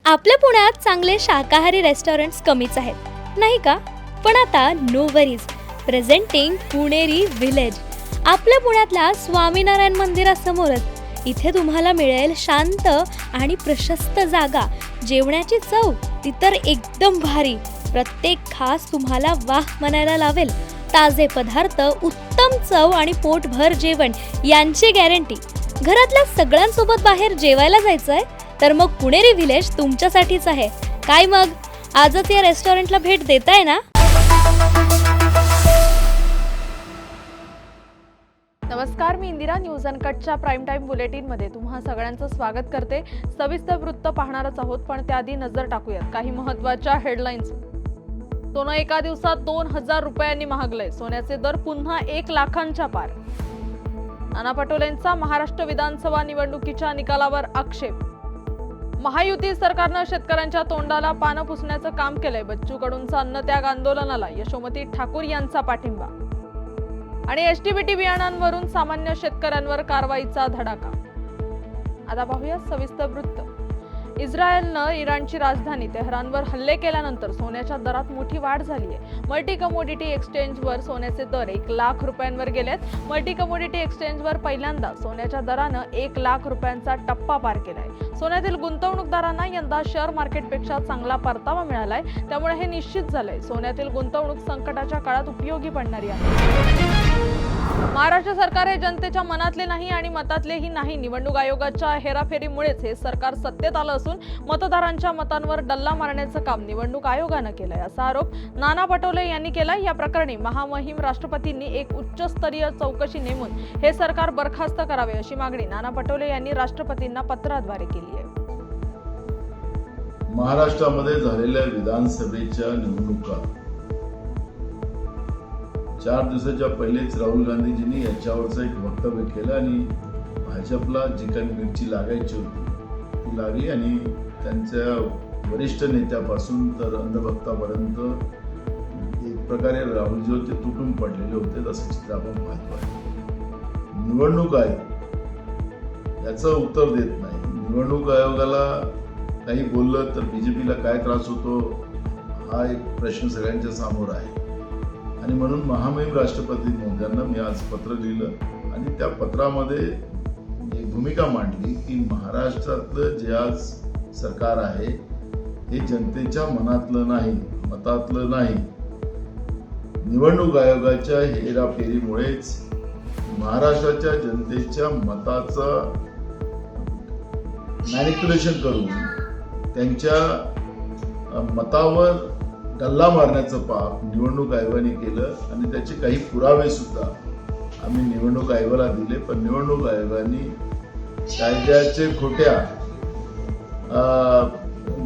आपल्या पुण्यात चांगले शाकाहारी रेस्टॉरंट्स कमीच आहेत नाही का? पण आता नो वरीज, प्रेझेंटिंग पुणेरी विलेज. आपल्या पुण्यातल्या स्वामीनारायण मंदिरासमोरच इथे तुम्हाला मिळेल शांत आणि प्रशस्त जागा, जेवणाची चव ती तर एकदम भारी. प्रत्येक खास तुम्हाला वाह म्हणायला लावेल. ताजे पदार्थ, उत्तम चव आणि पोटभर जेवण यांची गॅरंटी. घरातल्या सगळ्यांसोबत बाहेर जेवायला जायचंय तर मग पुणेरी विलेज तुमच्यासाठीच आहे. काय मग आजच या रेस्टॉरंटला भेट देताय ना? नमस्कार, मी इंदिरा. न्यूज अनकटच्या प्राईम टाईम बुलेटिनमध्ये तुम्हा सगळ्यांचं स्वागत करते. सविस्तर वृत्त पाहणारच आहोत, पण त्याआधी नजर टाकूयात काही महत्त्वाच्या हेडलाईन्स. सोनं एका दिवसात 2000 रुपयांनी महागलंय. सोन्याचे दर पुन्हा 1 लाखांच्या पार. नाना पटोलेंचा महाराष्ट्र विधानसभा निवडणुकीच्या निकालावर आक्षेप. महायुती सरकारनं शेतकऱ्यांच्या तोंडाला पानं पुसण्याचं काम केलंय. बच्चू कडूंचा अन्नत्याग आंदोलनाला यशोमती ठाकूर यांचा पाठिंबा. आणि एसटीबीटी बियाणांवरून सामान्य शेतकऱ्यांवर कारवाईचा धडाका. आता पाहूया सविस्तर वृत्त. इस्रायलनं इराणची राजधानी तेहरानवर हल्ले केल्यानंतर सोन्याच्या दरात मोठी वाढ झाली आहे. मल्टी कमोडिटी एक्सचेंजवर सोन्याचे दर 1 लाख रुपयांवर गेलेत. मल्टी कमोडिटी एक्सचेंजवर पहिल्यांदा सोन्याच्या दरानं 1 लाख रुपयांचा टप्पा पार केलाय. सोन्यातील गुंतवणूकदारांना यंदा शेअर मार्केटपेक्षा चांगला परतावा मिळालाय. त्यामुळे हे निश्चित झालंय सोन्यातील गुंतवणूक संकटाच्या काळात उपयोगी पडणारी आहे. महाराष्ट्र सरकार हे जनतेच्या मनातले नाही आणि मतातलेही नाही. निवडणूक आयोगाच्या हेराफेरीमुळेच हे सरकार सत्तेत आलं असून मतदारांच्या मतांवर डल्ला मारण्याचं काम निवडणूक आयोगानं केलंय, असा आरोप नाना पटोले यांनी केला. या प्रकरणी महामहिम राष्ट्रपतींनी एक उच्चस्तरीय चौकशी नेमून हे सरकार बरखास्त करावे अशी मागणी नाना पटोले यांनी राष्ट्रपतींना पत्राद्वारे केली आहे. महाराष्ट्रामध्ये झालेल्या विधानसभेच्या निवडणुका 4 दिवसाच्या पहिलेच राहुल गांधीजींनी याच्यावरचं एक वक्तव्य केलं आणि भाजपला जी काही मिरची लागायची होती ती लागली आणि त्यांच्या वरिष्ठ नेत्यापासून तर अंधभक्तापर्यंत एक प्रकारे राहुलजी होते तुटून पडलेले होते, असं चित्र आपण पाहतो आहे. निवडणूक आयोग याचं उत्तर देत नाही. निवडणूक आयोगाला काही बोललं तर बीजेपीला काय त्रास होतो हा एक प्रश्न सगळ्यांच्या समोर आहे. आणि म्हणून महामहिम राष्ट्रपती महोदयांना मी आज पत्र लिहिलं आणि त्या पत्रामध्ये एक भूमिका मांडली की महाराष्ट्रातलं जे आज सरकार आहे हे जनतेच्या मनातलं नाही, मतातलं नाही. निवडणूक आयोगाच्या हेराफेरीमुळेच महाराष्ट्राच्या जनतेच्या मताचं मॅनिप्युलेशन करून त्यांच्या मतावर डल्ला मारण्याचं पाप निवडणूक आयोगाने केलं आणि त्याचे काही पुरावे सुद्धा आम्ही निवडणूक आयोगाला दिले. पण निवडणूक आयोगाने कायद्याचे खोट्या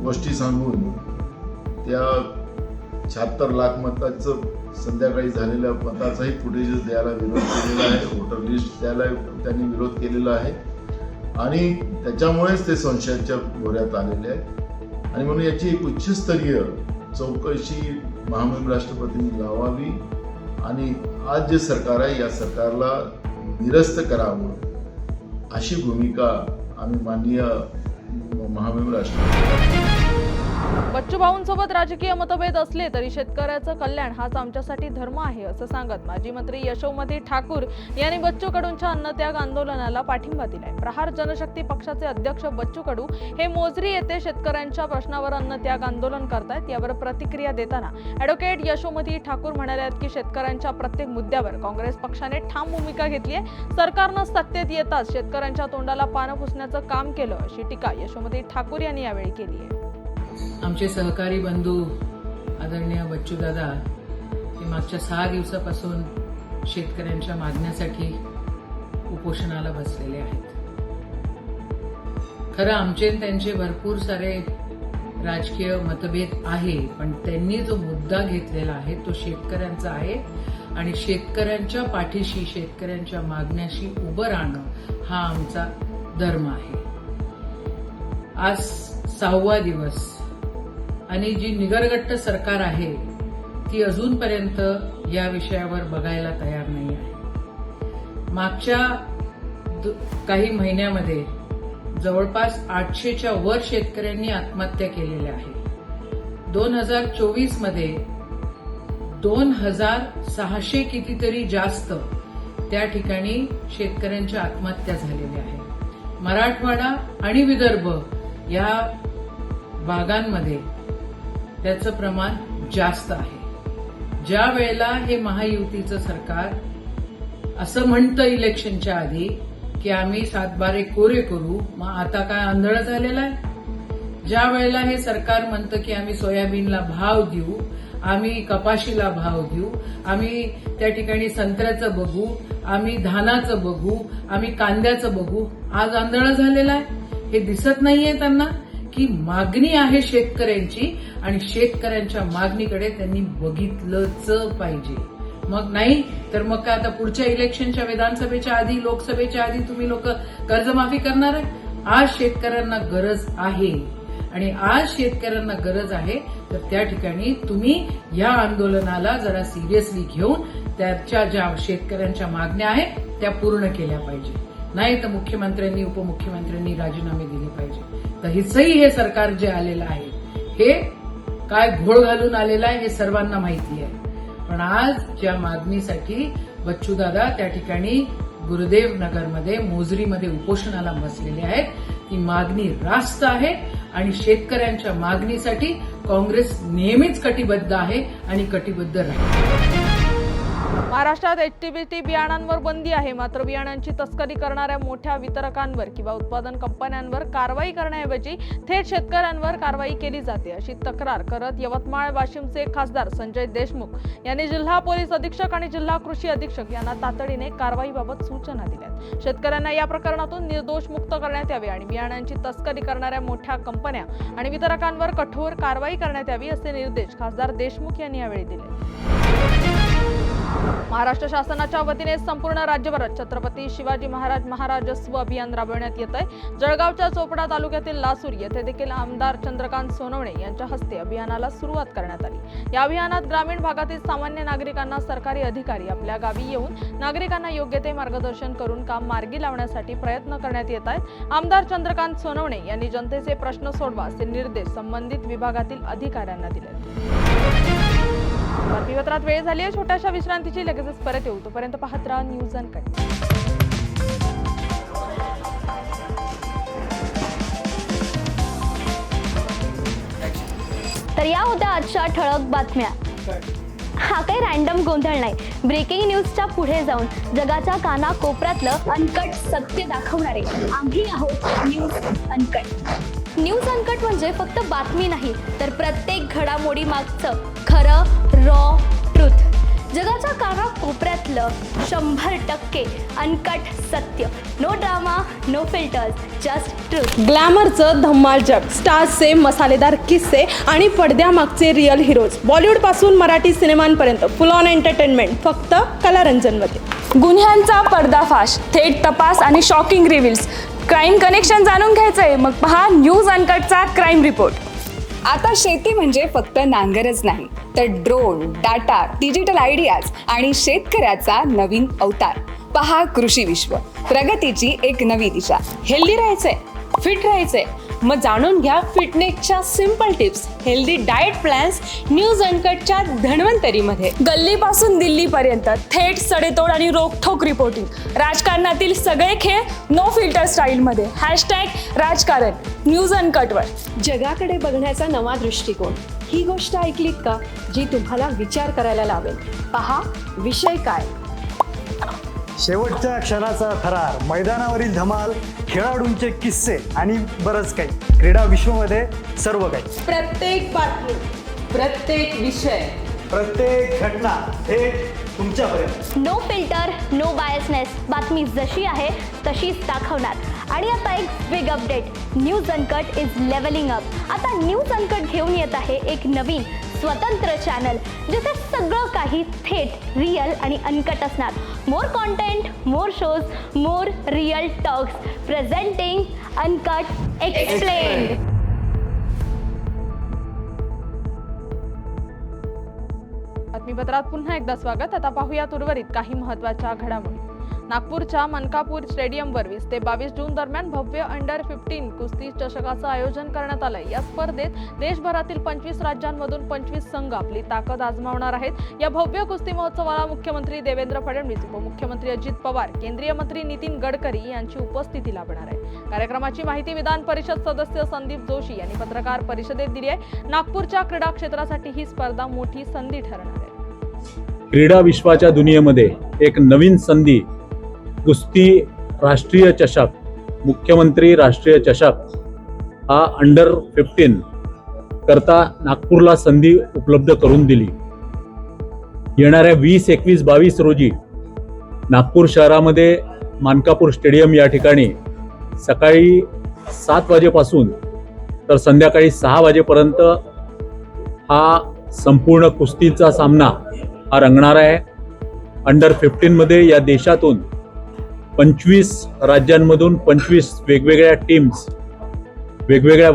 गोष्टी सांगून त्या 76 लाख मताचं संध्याकाळी झालेल्या मताचाही फुटेजेस द्यायला विरोध केलेला आहे. वोटर लिस्ट द्यायला त्यांनी विरोध केलेला आहे आणि त्याच्यामुळेच ते संशयाच्या भोऱ्यात आलेले आहेत. आणि म्हणून याची एक उच्चस्तरीय चौकशी महामहिम राष्ट्रपतींनी लावावी आणि आज जे सरकार आहे या सरकारला निरस्त करावं अशी भूमिका आम्ही माननीय महामहिम राष्ट्रपती. बच्चूभाऊंसोबत राजकीय मतभेद असले तरी शेतकऱ्याचं कल्याण हाच आमच्यासाठी धर्म आहे, असं सांगत माजी मंत्री यशोमती ठाकूर यांनी बच्चू कडूंच्या अन्नत्याग आंदोलनाला पाठिंबा दिलाय. प्रहार जनशक्ती पक्षाचे अध्यक्ष बच्चू कडू हे मोजरी येथे शेतकऱ्यांच्या प्रश्नावर अन्नत्याग आंदोलन करतायत. यावर प्रतिक्रिया देताना ॲडव्होकेट यशोमती ठाकूर म्हणाल्यात की शेतकऱ्यांच्या प्रत्येक मुद्द्यावर काँग्रेस पक्षाने ठाम भूमिका घेतली आहे. सरकारनं सत्तेत येताच शेतकऱ्यांच्या तोंडाला पानं पुसण्याचं काम केलं, अशी टीका यशोमती ठाकूर यांनी यावेळी केली आहे. आमचे सहकारी बंधू आदरणीय बच्चूदादा हे मागच्या 6 दिवसापासून शेतकऱ्यांच्या मागण्यासाठी उपोषणाला बसलेले आहेत. खरं आमचे त्यांचे भरपूर सारे राजकीय मतभेद आहे, पण त्यांनी जो मुद्दा घेतलेला आहे तो शेतकऱ्यांचा आहे आणि शेतकऱ्यांच्या पाठीशी, शेतकऱ्यांच्या मागण्याशी उभं राहणं हा आमचा धर्म आहे. आज 6वा दिवस आणि जी निगरगट्ट सरकार आहे ती अजूनपर्यंत या विषयावर बघायला तयार नाही आहे. मागच्या काही महिन्यामध्ये जवळपास 800च्या वर शेतकऱ्यांनी आत्महत्या केलेल्या आहे. 2024 मध्ये 2600 कितीतरी जास्त त्या ठिकाणी शेतकऱ्यांच्या आत्महत्या झालेल्या आहेत. मराठवाडा आणि विदर्भ या भागांमध्ये त्याचं प्रमाण जास्त आहे. ज्या वेळेला हे महायुतीचं सरकार असं म्हणतं इलेक्शनच्या आधी की आम्ही 7/12 कोरे करू, मग आता काय आंधळ झालेलं आहे. ज्या वेळेला हे सरकार म्हणतं की आम्ही सोयाबीनला भाव देऊ, आम्ही कपाशीला भाव देऊ, आम्ही त्या ठिकाणी संत्र्याचं बघू, आम्ही धानाचं बघू, आम्ही कांद्याचं बघू, आज आंधळ झालेलं आहे. हे दिसत नाहीये त्यांना की मागणी आहे शेतकऱ्यांची आणि शेतकऱ्यांच्या मागणीकडे त्यांनी बघितलंच पाहिजे. मग नाही तर मग काय आता पुढच्या इलेक्शनच्या विधानसभेच्या आधी, लोकसभेच्या आधी तुम्ही लोक कर्जमाफी करणार आहे? आज शेतकऱ्यांना गरज आहे आणि आज शेतकऱ्यांना गरज आहे तर त्या ठिकाणी तुम्ही या आंदोलनाला जरा सिरियसली घेऊन त्याच्या ज्या शेतकऱ्यांच्या मागण्या आहेत त्या पूर्ण केल्या पाहिजे. नाही तर मुख्यमंत्र्यांनी, उपमुख्यमंत्र्यांनी राजीनामे दिले पाहिजे. तर हिचंही हे सरकार जे आलेलं आहे हे काय घोळ घालून आलेलं आहे हे सर्वांना माहिती आहे. पण आज ज्या मागणीसाठी बच्चूदादा त्या ठिकाणी गुरुदेव नगरमध्ये, मोजरीमध्ये उपोषणाला बसलेले आहेत, ती मागणी रास्त आहे आणि शेतकऱ्यांच्या मागणीसाठी काँग्रेस नेहमीच कटिबद्ध आहे आणि कटिबद्ध राहील. महाराष्ट्रात HTBT बियाणांवर बंदी आहे, मात्र बियाणांची तस्करी करणाऱ्या मोठ्या वितरकांवर किंवा उत्पादन कंपन्यांवर कारवाई करण्याऐवजी थेट शेतकऱ्यांवर कारवाई केली जाते, अशी तक्रार करत यवतमाळ वाशिमचे खासदार संजय देशमुख यांनी जिल्हा पोलीस अधीक्षक आणि जिल्हा कृषी अधीक्षक यांना तातडीने कारवाईबाबत सूचना दिल्यात. शेतकऱ्यांना या प्रकरणातून निर्दोष मुक्त करण्यात यावे आणि बियाणांची तस्करी करणाऱ्या मोठ्या कंपन्या आणि वितरकांवर कठोर कारवाई करण्यात यावी असे निर्देश खासदार देशमुख यांनी यावेळी दिले. महाराष्ट्र शासनाच्या वतीने संपूर्ण राज्यभरात छत्रपती शिवाजी महाराजस्व अभियान राबवण्यात येत आहे. जळगावच्या चोपडा तालुक्यातील लासूर येथे देखील आमदार चंद्रकांत सोनवणे यांच्या हस्ते अभियानाला सुरुवात करण्यात आली. या अभियानात ग्रामीण भागातील सामान्य नागरिकांना सरकारी अधिकारी आपल्या गावी येऊन नागरिकांना योग्य ते मार्गदर्शन करून काम मार्गी लावण्यासाठी प्रयत्न करण्यात येत आहेत. आमदार चंद्रकांत सोनवणे यांनी जनतेचे प्रश्न सोडवा असे निर्देश संबंधित विभागातील अधिकाऱ्यांना दिले. बातमीपत्रात वेळ झाली आहे छोट्याशा विश्रांतीची, लगेचच परत येऊ. तोपर्यंत पाहत राहा न्यूज अनकट. तर या होत्या आजच्या ठळक बातम्या. हा काही रॅन्डम गोंधळ नाही. ब्रेकिंग न्यूजच्या पुढे जाऊन जगाच्या कानाकोपऱ्यातलं अनकट सत्य दाखवणारे आम्ही आहोत न्यूज अनकट. न्यूज अनकट म्हणजे फक्त बातमी नाही तर प्रत्येक घडामोडी मागचं खरं रॉ ट्रुथ. जगाच्या कानाकोपऱ्यातलं 100% अनकट सत्य. No drama, no filters, just truth. ग्लॅमरचं धम्माल जग, स्टार्सचे मसालेदार किस्से आणि पडद्यामागचे रिअल हिरोज. बॉलिवूड पासून मराठी सिनेमांपर्यंत फुल ऑन एंटरटेनमेंट फक्त कलारंजनमध्ये. गुन्ह्यांचा पर्दाफाश, थेट तपास आणि शॉकिंग रिव्हिल्स. क्राईम कनेक्शन जाणून घ्यायचंय मग पहा न्यूज अनकटचा क्राईम रिपोर्ट. आता शेती म्हणजे फक्त नांगरच नाही तर ड्रोन, डाटा, डिजिटल आयडियाज आणि शेतकऱ्याचा नवीन अवतार. पहा कृषी विश्व, प्रगतीची एक नवी दिशा. हेल्दी राहायचंय, फिट राहायचंय, मग जाणून घ्या फिटनेसच्या simple tips, healthy diet plans news अनकटच्या धन्वंतरीमध्ये. गल्लीपासून दिल्लीपर्यंत थेट सडेतोड आणि रोखठोक रिपोर्टिंग. राजकारणातील सगळे खेळ नो फिल्टर स्टाईलमध्ये. #राजकारण न्यूज अनकटवर. जगाकडे बघण्याचा नवा दृष्टिकोन. ही गोष्ट ऐकलीत का जी तुम्हाला विचार करायला लावेल? पहा विषय काय. शेवटच्या क्षणाचा थरार, मैदानावरील धमाल, खेळाडूंचे किस्से आणि बरंच काही. क्रीडा विश्वमध्ये सर्व काही. प्रत्येक बातमी, प्रत्येक विषय, प्रत्येक घटना थेट तुमच्यापर्यंत. No filter, no biasness. बातमी जशी आहे तशीच दाखवणार. आणि आता एक big update. News uncut is levelling up. आता न्यूज अनकट घेऊन येत आहे एक नवीन स्वतंत्र चॅनल जिथे सगळं काही थेट रिअल आणि अनकट असणार. More content, more shows, more real talks. Presenting uncut explained. बातमीपत्रात पुन्हा एकदा स्वागत. आता पाहूयात उर्वरित काही महत्त्वाच्या घडामोडी. नागपूरच्या मनकापूर स्टेडियमवर 20 ते 22 जून दरम्यान भव्य अंडर 15 कुस्ती चषकाचं आयोजन करण्यात आलंय। या स्पर्धेत देशभरातील 25 राज्यांमधून 25 संघ आपली ताकद आजमावणार आहेत। या भव्य कुस्ती महोत्सवाला मुख्यमंत्री देवेंद्र फडणवीस, उपमुख्यमंत्री अजित पवार, केंद्रीय मंत्री नितीन गडकरी यांची उपस्थिती लाभणार आहे। कार्यक्रमाची माहिती विधान परिषद सदस्य संदीप जोशी यांनी पत्रकार परिषदेत दिली आहे। नागपूरच्या क्रीडा क्षेत्रासाठी ही स्पर्धा मोठी संधी ठरणार आहे। क्रीडा विश्वाच्या दुनियेमध्ये एक नवीन संधी, कुस्ती राष्ट्रीय चषक, मुख्यमंत्री राष्ट्रीय चषक हा अंडर 15 करता नागपूरला संधी उपलब्ध करून दिली। येणाऱ्या 20, 21, 22 रोजी नागपूर शहरामध्ये मानकापूर स्टेडियम या ठिकाणी सकाळी 7 वाजेपासून तर संध्याकाळी 6 वाजेपर्यंत हा संपूर्ण कुस्तीचा सामना हा रंगणार आहे। अंडर 15 मध्ये या देशातून 25 राज्यांमधून 25 वेगवेगळ्या टीम्स, वेगवेगळ्या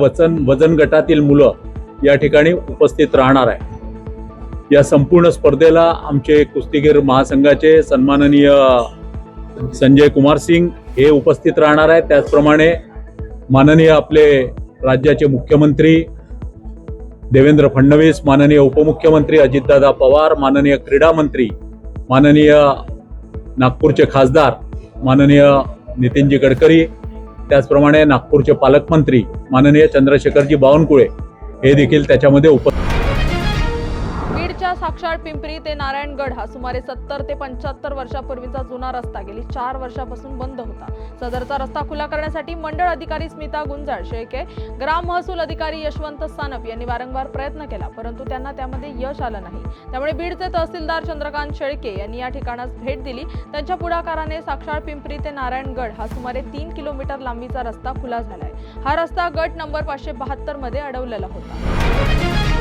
वजन गटातील मुलं या ठिकाणी उपस्थित राहणार आहे। या संपूर्ण स्पर्धेला आमचे कुस्तीगीर महासंघाचे सन्माननीय संजय कुमार सिंग हे उपस्थित राहणार आहे। त्याचप्रमाणे माननीय आपले राज्याचे मुख्यमंत्री देवेंद्र फडणवीस, माननीय उपमुख्यमंत्री अजितदादा पवार, माननीय क्रीडा मंत्री, माननीय नागपूरचे खासदार माननीय नितीनजी गडकरी, त्याचप्रमाणे नागपूरचे पालकमंत्री माननीय चंद्रशेखरजी बावनकुळे हे देखील त्याच्यामध्ये बीडच्या साक्षाळ पिंपरी ते नारायणगड हा सुमारे 70 ते 75 वर्षापूर्वीचा जुना रस्ता गेली 4 वर्षापासून बंद होता। सदरचा रस्ता खुला करण्यासाठी मंडळ अधिकारी स्मिता गुंजाळ शेळके, ग्राम महसूल अधिकारी यशवंत सानप यांनी वारंवार प्रयत्न केला, परंतु त्यांना त्यामध्ये यश आलं नाही। त्यामुळे बीडचे तहसीलदार चंद्रकांत शेळके यांनी या ठिकाणास भेट दिली। त्यांच्या पुढाकाराने साक्षाळ पिंपरी ते नारायणगड हा सुमारे 3 किलोमीटर लांबीचा रस्ता खुला झालाय। हा रस्ता गट नंबर 572 मध्ये अडवलेला होता।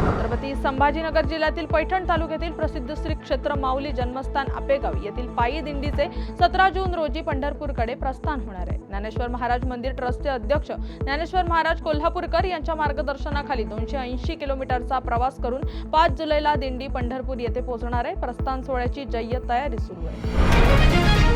छत्रपती संभाजीनगर जिल्ह्यातील पैठण तालुक्यातील प्रसिद्ध श्री क्षेत्र माऊली जन्मस्थान आपेगाव येथील पायी दिंडीचे 17 जून रोजी पंढरपूरकडे प्रस्थान होणार आहे। ज्ञानेश्वर महाराज मंदिर ट्रस्टचे अध्यक्ष ज्ञानेश्वर महाराज कोल्हापूरकर यांच्या मार्गदर्शनाखाली 280 किलोमीटरचा प्रवास करून 5 जुलैला दिंडी पंढरपूर येथे पोहोचणार आहे। प्रस्थान सोहळ्याची जय्यत तयारी सुरू आहे।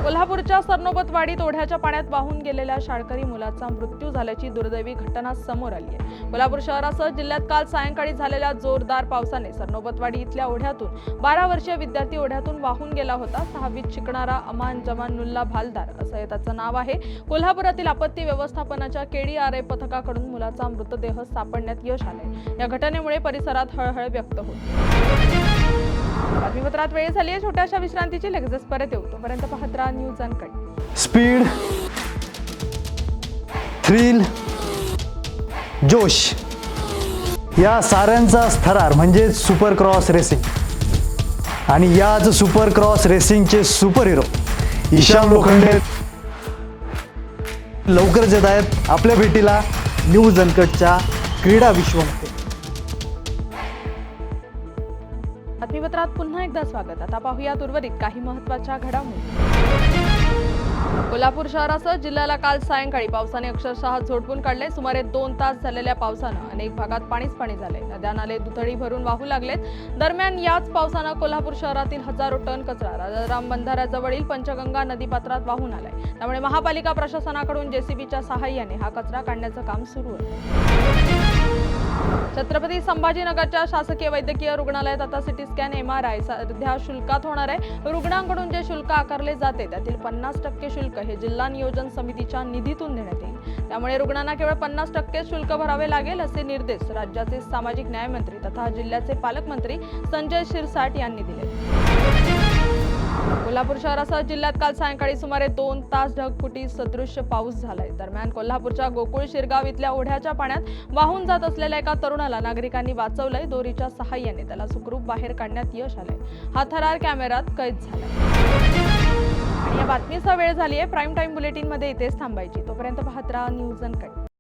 कोल्हापूरच्या सरनोबतवाडीत ओढ्याच्या पाण्यात वाहून गेलेल्या शाळकरी मुलाचा मृत्यू झाल्याची दुर्दैवी घटना समोर आली आहे। कोल्हापूर शहरासह जिल्ह्यात काल सायंकाळी झालेल्या जोरदार पावसाने सरनोबतवाडी इथल्या ओढ्यातून 12 वर्षीय विद्यार्थी ओढ्यातून वाहून गेला होता। 6वीत शिकणारा अमान जमानुल्ला भालदार असं त्याचं नाव आहे। कोल्हापुरातील आपत्ती व्यवस्थापनाच्या KDRA पथकाकडून मुलाचा मृतदेह सापडण्यात यश आलंय। या घटनेमुळे परिसरात हळहळ व्यक्त होते। बातमीपत्रात वेळ झाली आहे छोट्याशा विश्रांतीची, लगेचच परत येऊ, तोपर्यंत पाहत राहा न्यूज अनकट। स्पीड, थ्रिल, जोश या साऱ्यांचा थरार म्हणजे सुपर क्रॉस रेसिंग। आणि याच सुपर क्रॉस रेसिंगचे सुपर हिरो ईशान लोखंडे लवकरच येत आहेत आपल्या भेटीला न्यूज अनकटच्या क्रीडा विश्वमध्ये। बातमीपत्रात पुन्हा एकदा स्वागत। आता पाहूयात उर्वरित काही महत्त्वाच्या घडामोडी। कोल्हापूर शहरासह जिल्ह्याला काल सायंकाळी पावसाने अक्षरशः झोडपून काढले। सुमारे 2 तास झालेल्या पावसानं अनेक भागात पाणीच पाणी झाले। नद्या नाले दुथडी भरून वाहू लागलेत। दरम्यान याच पावसानं कोल्हापूर शहरातील हजारो टन कचरा राजाराम बंधाऱ्याजवळील पंचगंगा नदीपात्रात वाहून आलाय। त्यामुळे महापालिका प्रशासनाकडून JCBच्या सहाय्याने हा कचरा काढण्याचं काम सुरू आहे। छत्रपती संभाजीनगरच्या शासकीय वैद्यकीय रुग्णालयात आता सिटी स्कॅन MRI सध्या शुल्कात होणार आहे। रुग्णांकडून जे शुल्क आकारले जाते त्यातील 50% शुल्क हे जिल्हा नियोजन समितीच्या निधीतून देण्यात येईल। त्यामुळे रुग्णांना केवळ 50% शुल्क भरावे लागेल असे निर्देश राज्याचे सामाजिक न्याय मंत्री तथा जिल्ह्याचे पालकमंत्री संजय शिरसाट यांनी दिले। कोल्हापूर शहरासह जिल्ह्यात काल सायंकाळी सुमारे 2 तास ढगफुटी सदृश्य पाऊस झालाय। दरम्यान कोल्हापूरच्या गोकुळ शिरगाव इथल्या ओढ्याच्या पाण्यात वाहून जात असलेल्या एका तरुणाला नागरिकांनी वाचवलंय। दोरीच्या सहाय्याने त्याला सुखरूप बाहेर काढण्यात यश आलंय। हा थरार कॅमेऱ्यात कैद झालाय। आणि या बातमीचा वेळ झाली आहे प्राईम टाइम बुलेटिन मध्ये इथेच थांबायची, तोपर्यंत पाहत राहा न्यूज अनकट।